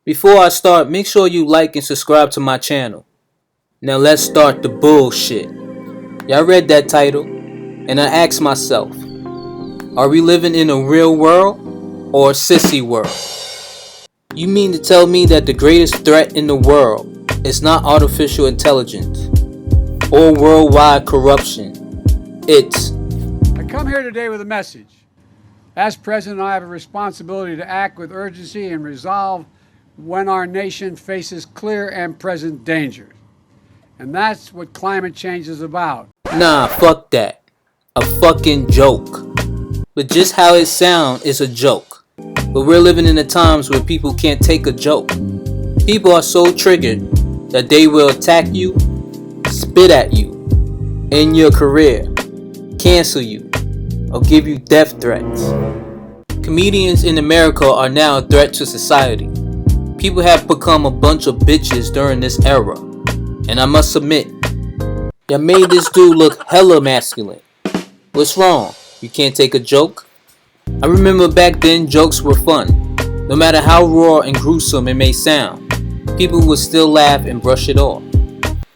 Before I start, make sure you like and subscribe to my channel. Now let's start the bullshit. Y'all read that title, and I asked myself, are we living in a real world or a sissy world? You mean to tell me that the greatest threat in the world is not artificial intelligence or worldwide corruption? It's... I come here today with a message. As President, I have a responsibility to act with urgency and resolve when our nation faces clear and present dangers. And that's what climate change is about. Nah, fuck that. A fucking joke. But just how it sounds is a joke. But we're living in the times where people can't take a joke. People are so triggered that they will attack you, spit at you, end your career, cancel you, or give you death threats. Comedians in America are now a threat to society. People have become a bunch of bitches during this era. And I must admit, y'all made this dude look hella masculine. What's wrong? You can't take a joke? I remember back then jokes were fun. No matter how raw and gruesome it may sound, people would still laugh and brush it off.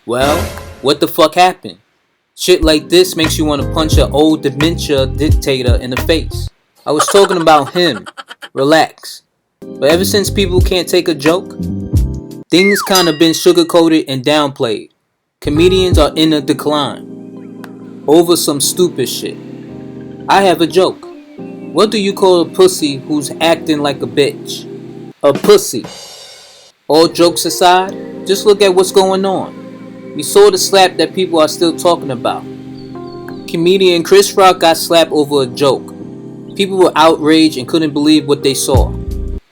Well, what the fuck happened? Shit like this makes you want to punch an old dementia dictator in the face. I was talking about him. Relax. But ever since people can't take a joke, things kind of been sugar-coated and downplayed. Comedians are in a decline over some stupid shit. I have a joke. What do you call a pussy who's acting like a bitch? A pussy. All jokes aside, just look at what's going on. We saw the slap that people are still talking about. Comedian Chris Rock got slapped over a joke. People were outraged and couldn't believe what they saw.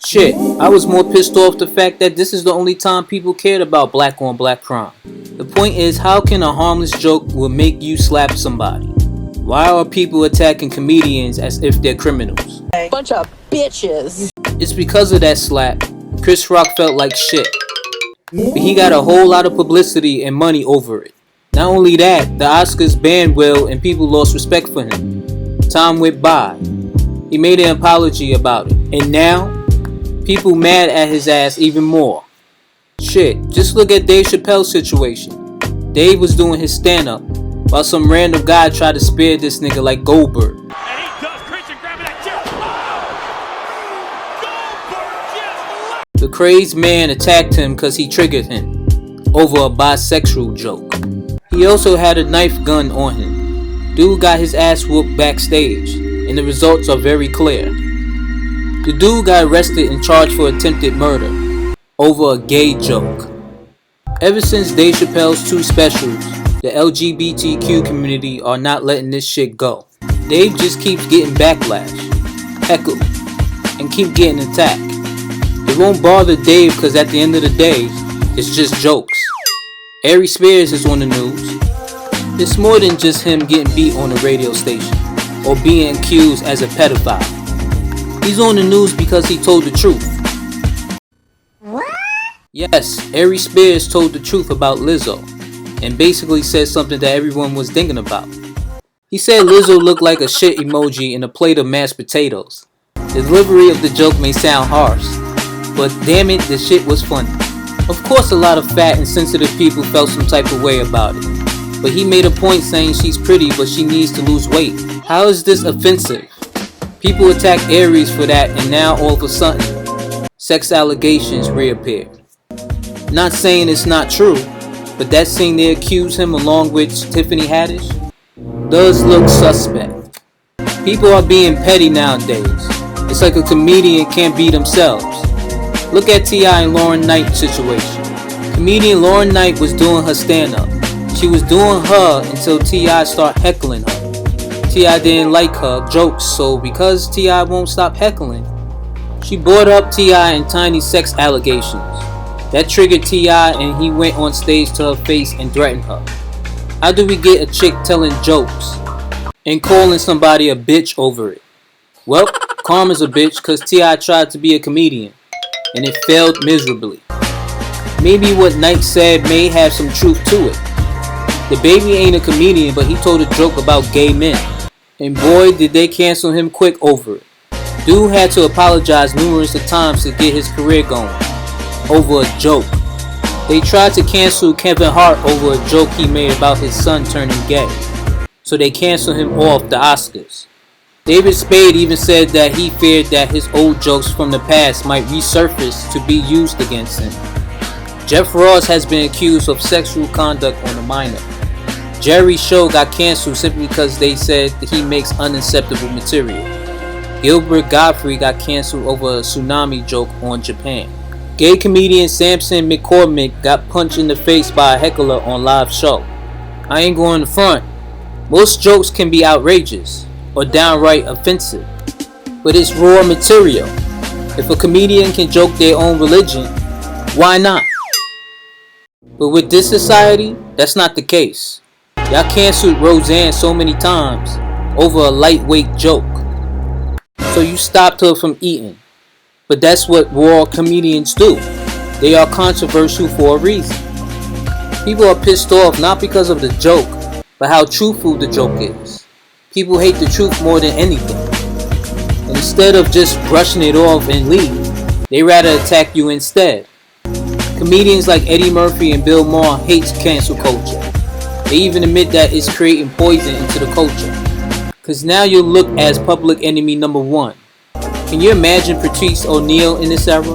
Shit, I was more pissed off the fact that this is the only time people cared about black on black crime. The point is, how can a harmless joke will make you slap somebody? Why are people attacking comedians as if they're criminals? Bunch of bitches. It's because of that slap. Chris Rock felt like shit. But he got a whole lot of publicity and money over it. Not only that, the Oscars banned Will and people lost respect for him. Time went by. He made an apology about it. And now, people mad at his ass even more. Shit, just look at Dave Chappelle's situation. Dave was doing his stand-up while some random guy tried to spare this nigga like Goldberg. And he does. Christian grabbing that chair. Oh! Goldberg just left. The crazed man attacked him because he triggered him over a bisexual joke. He also had a knife gun on him. Dude got his ass whooped backstage, and the results are very clear. The dude got arrested and charged for attempted murder over a gay joke. Ever since Dave Chappelle's two specials, the LGBTQ community are not letting this shit go. Dave just keeps getting backlash, heckled, and keep getting attacked. It won't bother Dave because at the end of the day, it's just jokes. Ari Spears is on the news. It's more than just him getting beat on a radio station or being accused as a pedophile. He's on the news because he told the truth. What? Yes, Ari Spears told the truth about Lizzo and basically said something that everyone was thinking about. He said Lizzo looked like a shit emoji in a plate of mashed potatoes. The delivery of the joke may sound harsh, but damn it, the shit was funny. Of course a lot of fat and sensitive people felt some type of way about it, but he made a point saying she's pretty but she needs to lose weight. How is this offensive? People attacked Aries for that, and now all of a sudden, sex allegations reappeared. Not saying it's not true, but that scene they accuse him along with Tiffany Haddish does look suspect. People are being petty nowadays. It's like a comedian can't be themselves. Look at T.I. and Lauren Knight situation. Comedian Lauren Knight was doing her stand-up. She was doing her until T.I. started heckling her. T.I. didn't like her jokes, so because T.I. won't stop heckling, she brought up T.I. and tiny sex allegations. That triggered T.I. and he went on stage to her face and threatened her. How do we get a chick telling jokes and calling somebody a bitch over it? Well, karma's a bitch because T.I. tried to be a comedian and it failed miserably. Maybe what Knight said may have some truth to it. The baby ain't a comedian, but he told a joke about gay men. And boy, did they cancel him quick over it. Dude had to apologize numerous times to get his career going. over a joke. They tried to cancel Kevin Hart over a joke he made about his son turning gay, so they canceled him off the Oscars. David Spade even said that he feared that his old jokes from the past might resurface to be used against him. Jeff Ross has been accused of sexual conduct on a minor. Jerry's show got canceled simply because they said that he makes unacceptable material. Gilbert Gottfried got canceled over a tsunami joke on Japan. Gay comedian Samson McCormick got punched in the face by a heckler on live show. I ain't going to front. Most jokes can be outrageous or downright offensive, but it's raw material. If a comedian can joke their own religion, why not? But with this society, that's not the case. Y'all canceled Roseanne so many times over a lightweight joke, so you stopped her from eating. But that's what raw comedians do. They are controversial for a reason. People are pissed off not because of the joke, but how truthful the joke is. People hate the truth more than anything. And instead of just brushing it off and leave, they rather attack you instead. Comedians like Eddie Murphy and Bill Maher hate cancel culture. They even admit that it's creating poison into the culture. Cause now you'll look as public enemy number one. Can you imagine Patrice O'Neal in this era?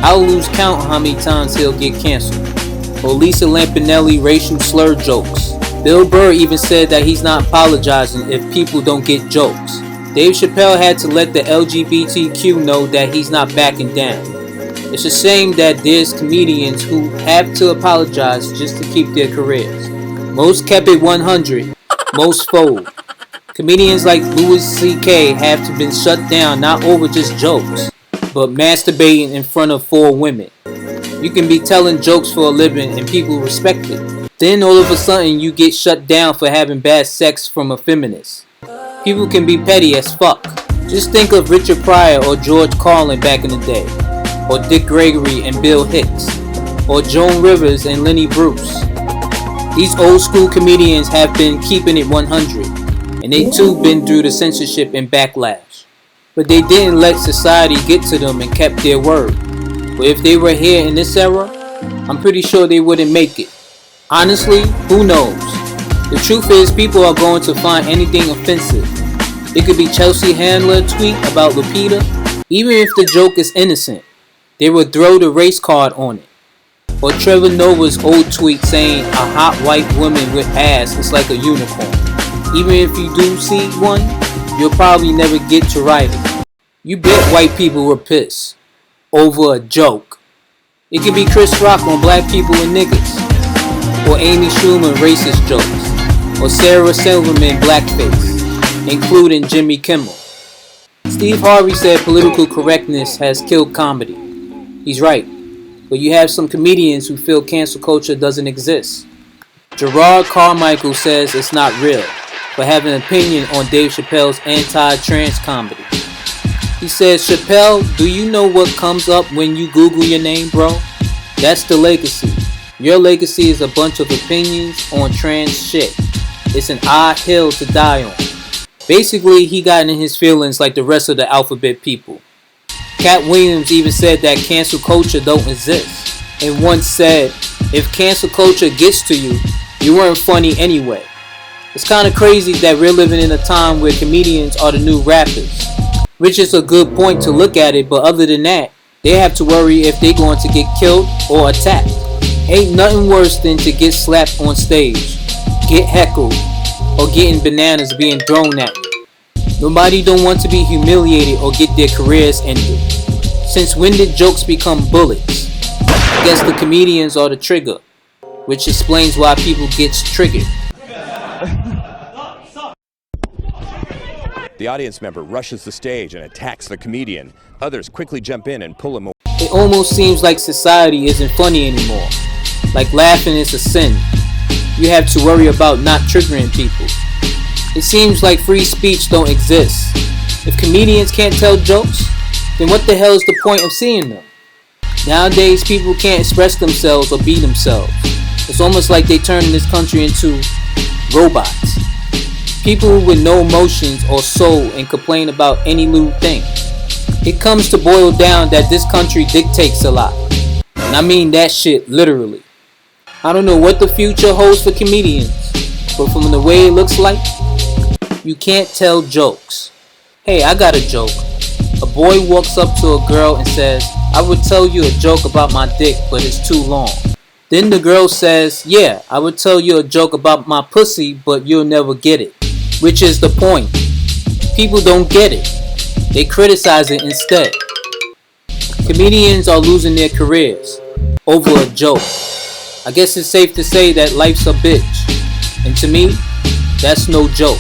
I'll lose count how many times he'll get canceled. Or Lisa Lampanelli racial slur jokes. Bill Burr even said that he's not apologizing if people don't get jokes. Dave Chappelle had to let the LGBTQ know that he's not backing down. It's a shame that there's comedians who have to apologize just to keep their careers. Most kept it 100, most fold. Comedians like Louis C.K. have to been shut down not over just jokes, but masturbating in front of 4 women. You can be telling jokes for a living and people respect it. Then all of a sudden you get shut down for having bad sex from a feminist. People can be petty as fuck. Just think of Richard Pryor or George Carlin back in the day, or Dick Gregory and Bill Hicks, or Joan Rivers and Lenny Bruce. These old school comedians have been keeping it 100. And they too been through the censorship and backlash. But they didn't let society get to them and kept their word. But if they were here in this era, I'm pretty sure they wouldn't make it. Honestly, who knows? The truth is people are going to find anything offensive. It could be Chelsea Handler tweet about Lupita. Even if the joke is innocent, they would throw the race card on it. Or Trevor Noah's old tweet saying a hot white woman with ass is like a unicorn. Even if you do see one, you'll probably never get to ride it. You bet white people were pissed over a joke. It could be Chris Rock on black people and niggas, or Amy Schumer racist jokes, or Sarah Silverman blackface, including Jimmy Kimmel. Steve Harvey said political correctness has killed comedy. He's right, but you have some comedians who feel cancel culture doesn't exist. Gerard Carmichael says it's not real, but have an opinion on Dave Chappelle's anti-trans comedy. He says, Chappelle, do you know what comes up when you Google your name, bro? That's the legacy. Your legacy is a bunch of opinions on trans shit. It's an odd hill to die on. Basically, he got in his feelings like the rest of the alphabet people. Cat Williams even said that cancel culture don't exist, and once said, if cancel culture gets to you, you weren't funny anyway. It's kind of crazy that we're living in a time where comedians are the new rappers. Which is a good point to look at it, but other than that, they have to worry if they're going to get killed or attacked. Ain't nothing worse than to get slapped on stage, get heckled, or getting bananas being thrown at you. Nobody don't want to be humiliated or get their careers ended. Since when did jokes become bullets? I guess the comedians are the trigger, which explains why people get triggered. The audience member rushes the stage and attacks the comedian. Others quickly jump in and pull him away. It almost seems like society isn't funny anymore. Like laughing is a sin. You have to worry about not triggering people. It seems like free speech don't exist. If comedians can't tell jokes, then what the hell is the point of seeing them? Nowadays, people can't express themselves or be themselves. It's almost like they turn this country into robots. People with no emotions or soul and complain about any little thing. It comes to boil down that this country dictates a lot. And I mean that shit literally. I don't know what the future holds for comedians, but from the way it looks like, you can't tell jokes. Hey, I got a joke. A boy walks up to a girl and says, I would tell you a joke about my dick, but it's too long. Then the girl says, yeah, I would tell you a joke about my pussy, but you'll never get it. Which is the point. People don't get it. They criticize it instead. Comedians are losing their careers over a joke. I guess it's safe to say that life's a bitch. And to me, that's no joke.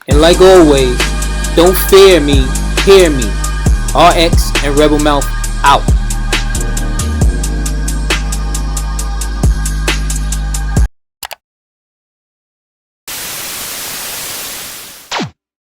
And like always, don't fear me, hear me. R-X and Rebel Mouth out.